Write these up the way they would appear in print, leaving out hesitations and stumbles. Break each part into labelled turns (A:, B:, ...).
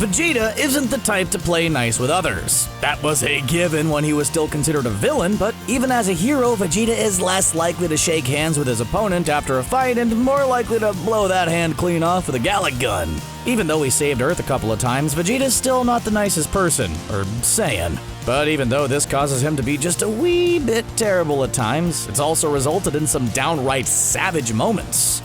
A: Vegeta isn't the type to play nice with others. That was a given when he was still considered a villain, but even as a hero, Vegeta is less likely to shake hands with his opponent after a fight and more likely to blow that hand clean off with a Galick Gun. Even though he saved Earth a couple of times, Vegeta's still not the nicest person, or Saiyan. But even though this causes him to be just a wee bit terrible at times, it's also resulted in some downright savage moments.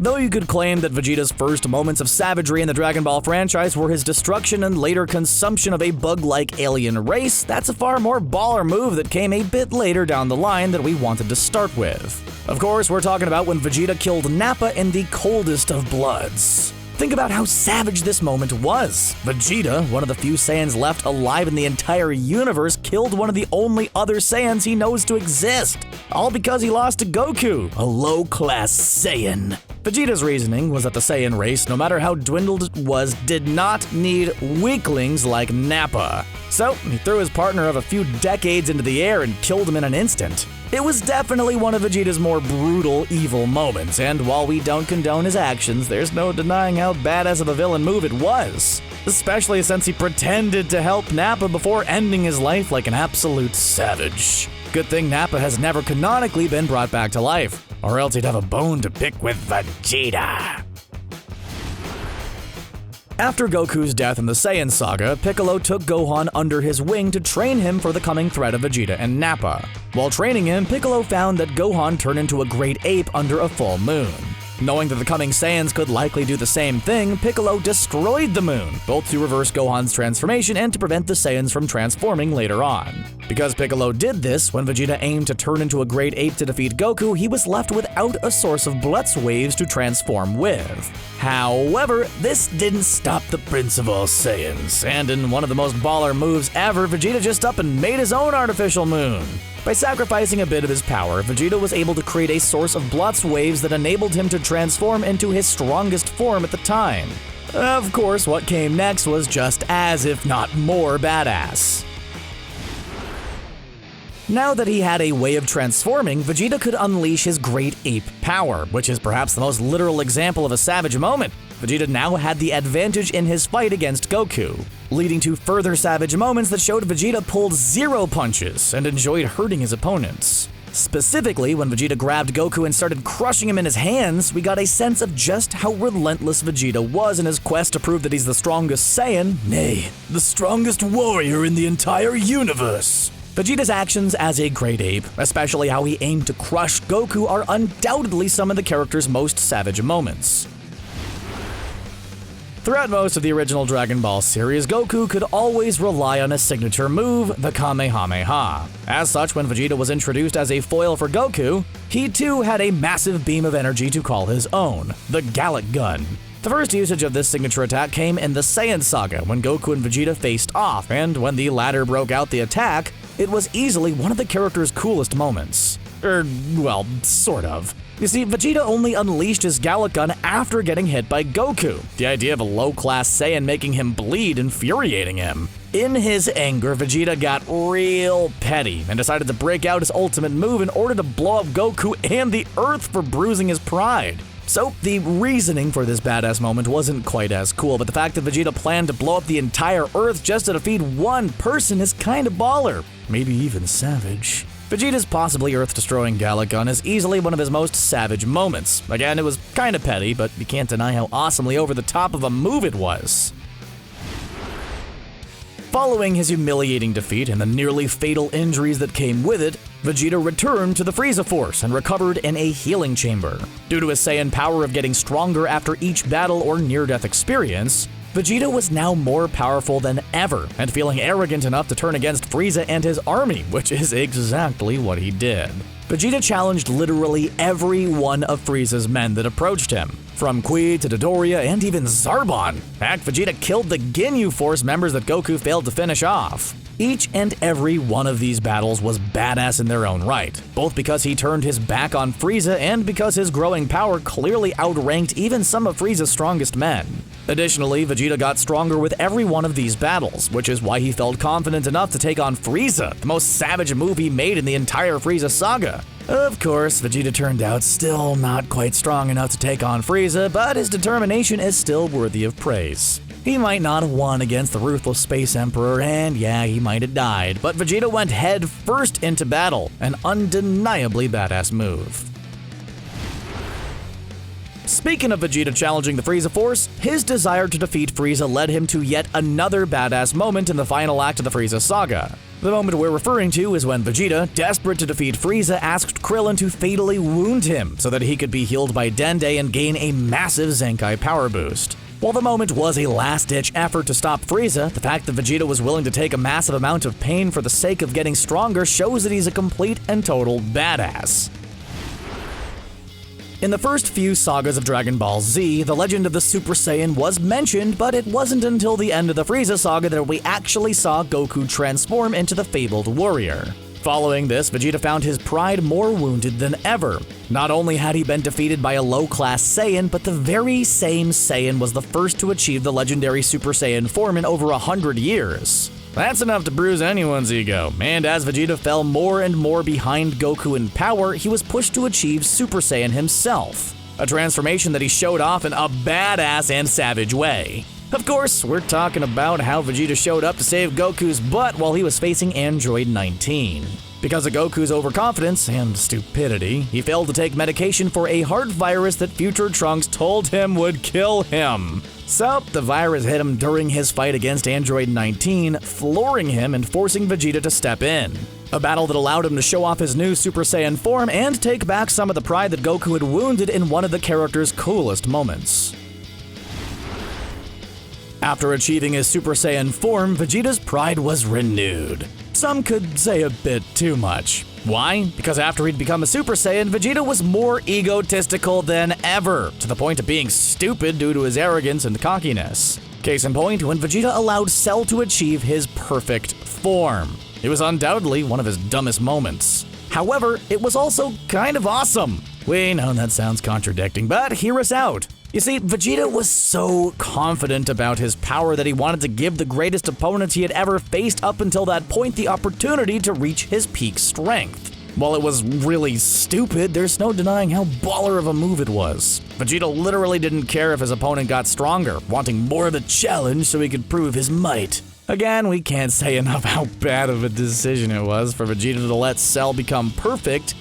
A: Though you could claim that Vegeta's first moments of savagery in the Dragon Ball franchise were his destruction and later consumption of a bug-like alien race, that's a far more baller move that came a bit later down the line that we wanted to start with. Of course, we're talking about when Vegeta killed Nappa in the coldest of bloods. Think about how savage this moment was. Vegeta, one of the few Saiyans left alive in the entire universe, killed one of the only other Saiyans he knows to exist. All because he lost to Goku, a low-class Saiyan. Vegeta's reasoning was that the Saiyan race, no matter how dwindled it was, did not need weaklings like Nappa. So, he threw his partner of a few decades into the air and killed him in an instant. It was definitely one of Vegeta's more brutal, evil moments, and while we don't condone his actions, there's no denying how badass of a villain move it was. Especially since he pretended to help Nappa before ending his life like an absolute savage. Good thing Nappa has never canonically been brought back to life, or else he'd have a bone to pick with Vegeta. After Goku's death in the Saiyan Saga, Piccolo took Gohan under his wing to train him for the coming threat of Vegeta and Nappa. While training him, Piccolo found that Gohan turned into a Great Ape under a full moon. Knowing that the coming Saiyans could likely do the same thing, Piccolo destroyed the moon, both to reverse Gohan's transformation and to prevent the Saiyans from transforming later on. Because Piccolo did this, when Vegeta aimed to turn into a Great Ape to defeat Goku, he was left without a source of Blitz waves to transform with. However, this didn't stop the Prince of all Saiyans, and in one of the most baller moves ever, Vegeta just up and made his own artificial moon. By sacrificing a bit of his power, Vegeta was able to create a source of Blitz waves that enabled him to transform into his strongest form at the time. Of course, what came next was just as, if not more, badass. Now that he had a way of transforming, Vegeta could unleash his Great Ape power, which is perhaps the most literal example of a savage moment. Vegeta now had the advantage in his fight against Goku, leading to further savage moments that showed Vegeta pulled 0 punches and enjoyed hurting his opponents. Specifically, when Vegeta grabbed Goku and started crushing him in his hands, we got a sense of just how relentless Vegeta was in his quest to prove that he's the strongest Saiyan, nay, the strongest warrior in the entire universe. Vegeta's actions as a Great Ape, especially how he aimed to crush Goku, are undoubtedly some of the character's most savage moments. Throughout most of the original Dragon Ball series, Goku could always rely on a signature move, the Kamehameha. As such, when Vegeta was introduced as a foil for Goku, he too had a massive beam of energy to call his own, the Galick Gun. The first usage of this signature attack came in the Saiyan Saga when Goku and Vegeta faced off, and when the latter broke out the attack, it was easily one of the character's coolest moments. Well, sort of. You see, Vegeta only unleashed his Galick Gun after getting hit by Goku. The idea of a low-class Saiyan making him bleed infuriating him. In his anger, Vegeta got real petty and decided to break out his ultimate move in order to blow up Goku and the Earth for bruising his pride. So, the reasoning for this badass moment wasn't quite as cool, but the fact that Vegeta planned to blow up the entire Earth just to defeat one person is kinda baller. Maybe even savage. Vegeta's possibly Earth-destroying Galick Gun is easily one of his most savage moments. Again, it was kinda petty, but you can't deny how awesomely over the top of a move it was. Following his humiliating defeat and the nearly fatal injuries that came with it, Vegeta returned to the Frieza Force and recovered in a healing chamber. Due to his Saiyan power of getting stronger after each battle or near-death experience, Vegeta was now more powerful than ever and feeling arrogant enough to turn against Frieza and his army, which is exactly what he did. Vegeta challenged literally every one of Frieza's men that approached him, from Kui to Dodoria and even Zarbon. In fact, Vegeta killed the Ginyu Force members that Goku failed to finish off. Each and every one of these battles was badass in their own right, both because he turned his back on Frieza and because his growing power clearly outranked even some of Frieza's strongest men. Additionally, Vegeta got stronger with every one of these battles, which is why he felt confident enough to take on Frieza, the most savage move he made in the entire Frieza Saga. Of course, Vegeta turned out still not quite strong enough to take on Frieza, but his determination is still worthy of praise. He might not have won against the ruthless Space Emperor, and yeah, he might have died, but Vegeta went head first into battle, an undeniably badass move. Speaking of Vegeta challenging the Frieza Force, his desire to defeat Frieza led him to yet another badass moment in the final act of the Frieza Saga. The moment we're referring to is when Vegeta, desperate to defeat Frieza, asked Krillin to fatally wound him so that he could be healed by Dende and gain a massive Zenkai power boost. While the moment was a last-ditch effort to stop Frieza, the fact that Vegeta was willing to take a massive amount of pain for the sake of getting stronger shows that he's a complete and total badass. In the first few sagas of Dragon Ball Z, the legend of the Super Saiyan was mentioned, but it wasn't until the end of the Frieza Saga that we actually saw Goku transform into the fabled warrior. Following this, Vegeta found his pride more wounded than ever. Not only had he been defeated by a low-class Saiyan, but the very same Saiyan was the first to achieve the legendary Super Saiyan form in over 100 years. That's enough to bruise anyone's ego, and as Vegeta fell more and more behind Goku in power, he was pushed to achieve Super Saiyan himself, a transformation that he showed off in a badass and savage way. Of course, we're talking about how Vegeta showed up to save Goku's butt while he was facing Android 19. Because of Goku's overconfidence and stupidity, he failed to take medication for a heart virus that future Trunks told him would kill him. So, the virus hit him during his fight against Android 19, flooring him and forcing Vegeta to step in. A battle that allowed him to show off his new Super Saiyan form and take back some of the pride that Goku had wounded in one of the character's coolest moments. After achieving his Super Saiyan form, Vegeta's pride was renewed. Some could say a bit too much. Why? Because after he'd become a Super Saiyan, Vegeta was more egotistical than ever, to the point of being stupid due to his arrogance and cockiness. Case in point, when Vegeta allowed Cell to achieve his perfect form. It was undoubtedly one of his dumbest moments. However, it was also kind of awesome. We know that sounds contradicting, but hear us out. You see, Vegeta was so confident about his power that he wanted to give the greatest opponent he had ever faced up until that point the opportunity to reach his peak strength. While it was really stupid, there's no denying how baller of a move it was. Vegeta literally didn't care if his opponent got stronger, wanting more of a challenge so he could prove his might. Again, we can't say enough how bad of a decision it was for Vegeta to let Cell become perfect,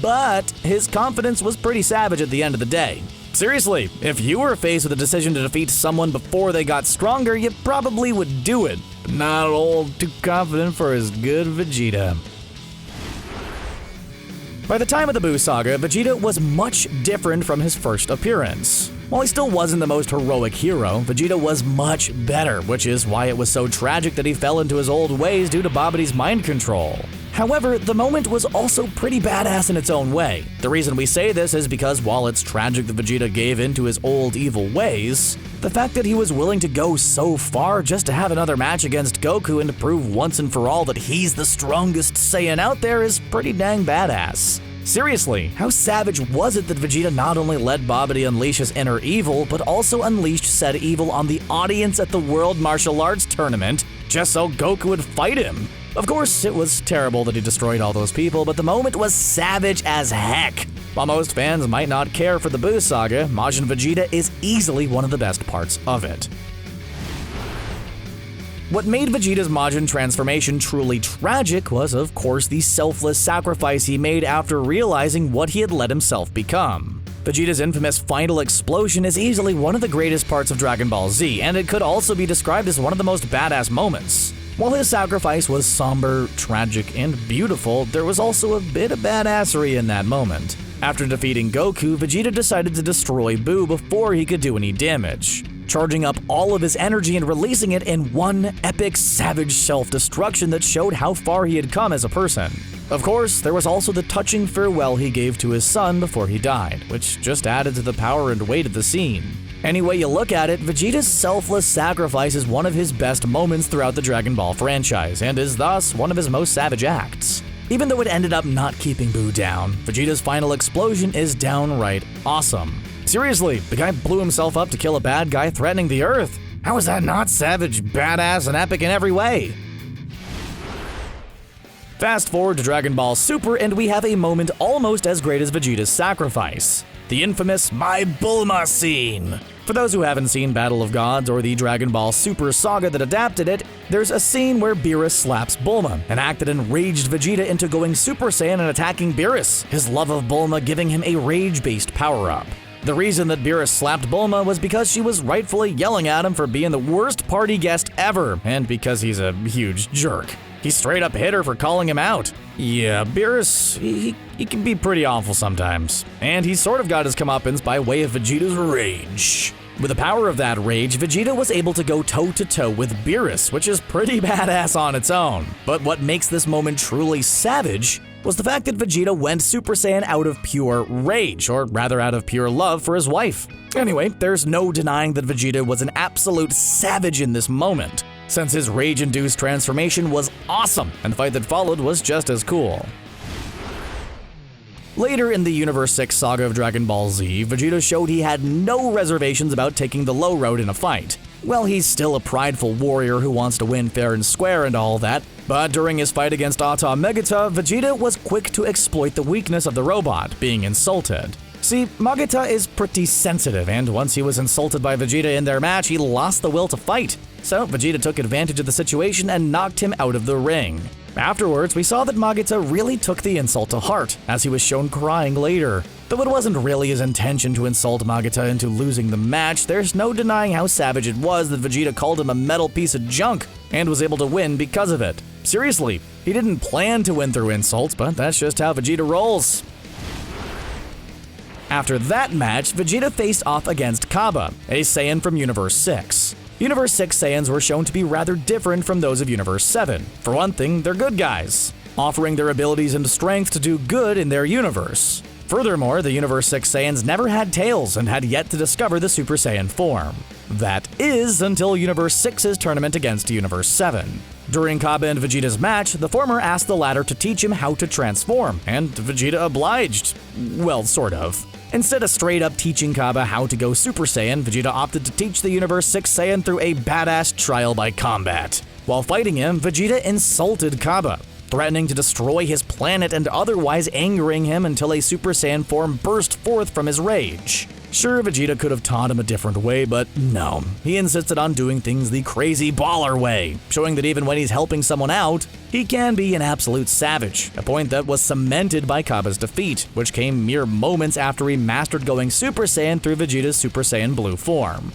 A: but his confidence was pretty savage at the end of the day. Seriously, if you were faced with a decision to defeat someone before they got stronger, you probably would do it, but not all too confident for his good Vegeta. By the time of the Buu Saga, Vegeta was much different from his first appearance. While he still wasn't the most heroic hero, Vegeta was much better, which is why it was so tragic that he fell into his old ways due to Babidi's mind control. However, the moment was also pretty badass in its own way. The reason we say this is because while it's tragic that Vegeta gave in to his old evil ways, the fact that he was willing to go so far just to have another match against Goku and to prove once and for all that he's the strongest Saiyan out there is pretty dang badass. Seriously, how savage was it that Vegeta not only let Babidi unleash his inner evil, but also unleashed said evil on the audience at the World Martial Arts Tournament just so Goku would fight him? Of course, it was terrible that he destroyed all those people, but the moment was savage as heck. While most fans might not care for the Buu Saga, Majin Vegeta is easily one of the best parts of it. What made Vegeta's Majin transformation truly tragic was, of course, the selfless sacrifice he made after realizing what he had let himself become. Vegeta's infamous final explosion is easily one of the greatest parts of Dragon Ball Z, and it could also be described as one of the most badass moments. While his sacrifice was somber, tragic, and beautiful, there was also a bit of badassery in that moment. After defeating Goku, Vegeta decided to destroy Buu before he could do any damage, charging up all of his energy and releasing it in one epic, savage self-destruction that showed how far he had come as a person. Of course, there was also the touching farewell he gave to his son before he died, which just added to the power and weight of the scene. Any way you look at it, Vegeta's selfless sacrifice is one of his best moments throughout the Dragon Ball franchise, and is thus one of his most savage acts. Even though it ended up not keeping Buu down, Vegeta's final explosion is downright awesome. Seriously, the guy blew himself up to kill a bad guy threatening the Earth. How is that not savage, badass, and epic in every way? Fast forward to Dragon Ball Super, and we have a moment almost as great as Vegeta's sacrifice. The infamous My Bulma scene. For those who haven't seen Battle of Gods or the Dragon Ball Super saga that adapted it, there's a scene where Beerus slaps Bulma, an act that enraged Vegeta into going Super Saiyan and attacking Beerus, his love of Bulma giving him a rage-based power-up. The reason that Beerus slapped Bulma was because she was rightfully yelling at him for being the worst party guest ever, and because he's a huge jerk. He straight up hit her for calling him out. Yeah, Beerus, he can be pretty awful sometimes. And he sort of got his comeuppance by way of Vegeta's rage. With the power of that rage, Vegeta was able to go toe-to-toe with Beerus, which is pretty badass on its own. But what makes this moment truly savage was the fact that Vegeta went Super Saiyan out of pure rage, or rather out of pure love for his wife. Anyway, there's no denying that Vegeta was an absolute savage in this moment, since his rage-induced transformation was awesome, and the fight that followed was just as cool. Later in the Universe 6 saga of Dragon Ball Z, Vegeta showed he had no reservations about taking the low road in a fight. Well, he's still a prideful warrior who wants to win fair and square and all that, but during his fight against Megata, Vegeta was quick to exploit the weakness of the robot, being insulted. See, Megata is pretty sensitive, and once he was insulted by Vegeta in their match, he lost the will to fight. So Vegeta took advantage of the situation and knocked him out of the ring. Afterwards, we saw that Megata really took the insult to heart, as he was shown crying later. Though it wasn't really his intention to insult Megata into losing the match, there's no denying how savage it was that Vegeta called him a metal piece of junk, and was able to win because of it. Seriously, he didn't plan to win through insults, but that's just how Vegeta rolls. After that match, Vegeta faced off against Cabba, a Saiyan from Universe 6. Universe 6 Saiyans were shown to be rather different from those of Universe 7. For one thing, they're good guys, offering their abilities and strength to do good in their universe. Furthermore, the Universe 6 Saiyans never had tails and had yet to discover the Super Saiyan form. That is, until Universe 6's tournament against Universe 7. During Cabba and Vegeta's match, the former asked the latter to teach him how to transform, and Vegeta obliged. Well, sort of. Instead of straight up teaching Cabba how to go Super Saiyan, Vegeta opted to teach the Universe 6 Saiyan through a badass trial by combat. While fighting him, Vegeta insulted Cabba, threatening to destroy his planet and otherwise angering him until a Super Saiyan form burst forth from his rage. Sure, Vegeta could have taught him a different way, but no. He insisted on doing things the crazy baller way, showing that even when he's helping someone out, he can be an absolute savage, a point that was cemented by Cabba's defeat, which came mere moments after he mastered going Super Saiyan through Vegeta's Super Saiyan Blue form.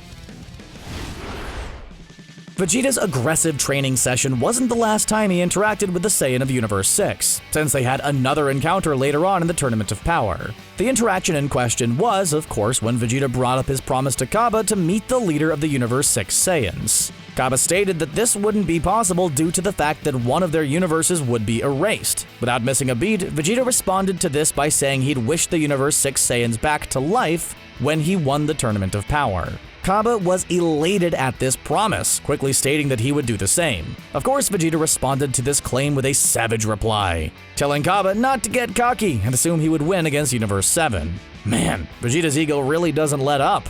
A: Vegeta's aggressive training session wasn't the last time he interacted with the Saiyan of Universe 6, since they had another encounter later on in the Tournament of Power. The interaction in question was, of course, when Vegeta brought up his promise to Cabba to meet the leader of the Universe 6 Saiyans. Cabba stated that this wouldn't be possible due to the fact that one of their universes would be erased. Without missing a beat, Vegeta responded to this by saying he'd wish the Universe 6 Saiyans back to life when he won the Tournament of Power. Cabba was elated at this promise, quickly stating that he would do the same. Of course, Vegeta responded to this claim with a savage reply, telling Cabba not to get cocky and assume he would win against Universe 7. Man, Vegeta's ego really doesn't let up.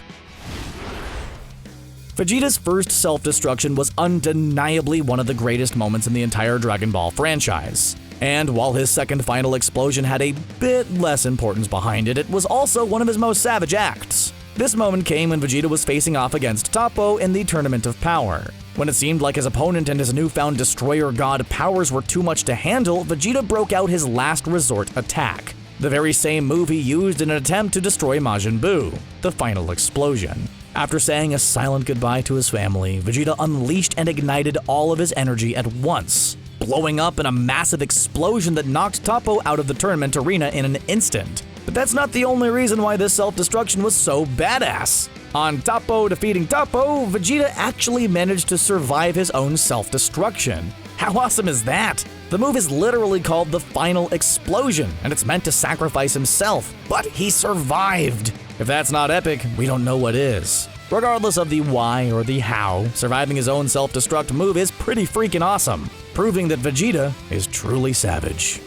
A: Vegeta's first self-destruction was undeniably one of the greatest moments in the entire Dragon Ball franchise. And while his second final explosion had a bit less importance behind it, it was also one of his most savage acts. This moment came when Vegeta was facing off against Toppo in the Tournament of Power. When it seemed like his opponent and his newfound Destroyer God powers were too much to handle, Vegeta broke out his last resort attack, the very same move he used in an attempt to destroy Majin Buu, the final explosion. After saying a silent goodbye to his family, Vegeta unleashed and ignited all of his energy at once, blowing up in a massive explosion that knocked Toppo out of the tournament arena in an instant. But that's not the only reason why this self-destruction was so badass. On Toppo defeating Toppo, Vegeta actually managed to survive his own self-destruction. How awesome is that? The move is literally called the Final Explosion, and it's meant to sacrifice himself, but he survived. If that's not epic, we don't know what is. Regardless of the why or the how, surviving his own self-destruct move is pretty freaking awesome, proving that Vegeta is truly savage.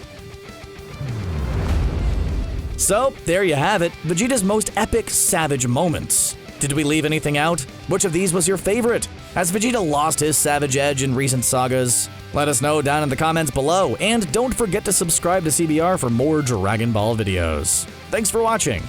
A: So, there you have it, Vegeta's most epic savage moments. Did we leave anything out? Which of these was your favorite? Has Vegeta lost his savage edge in recent sagas? Let us know down in the comments below, and don't forget to subscribe to CBR for more Dragon Ball videos. Thanks for watching.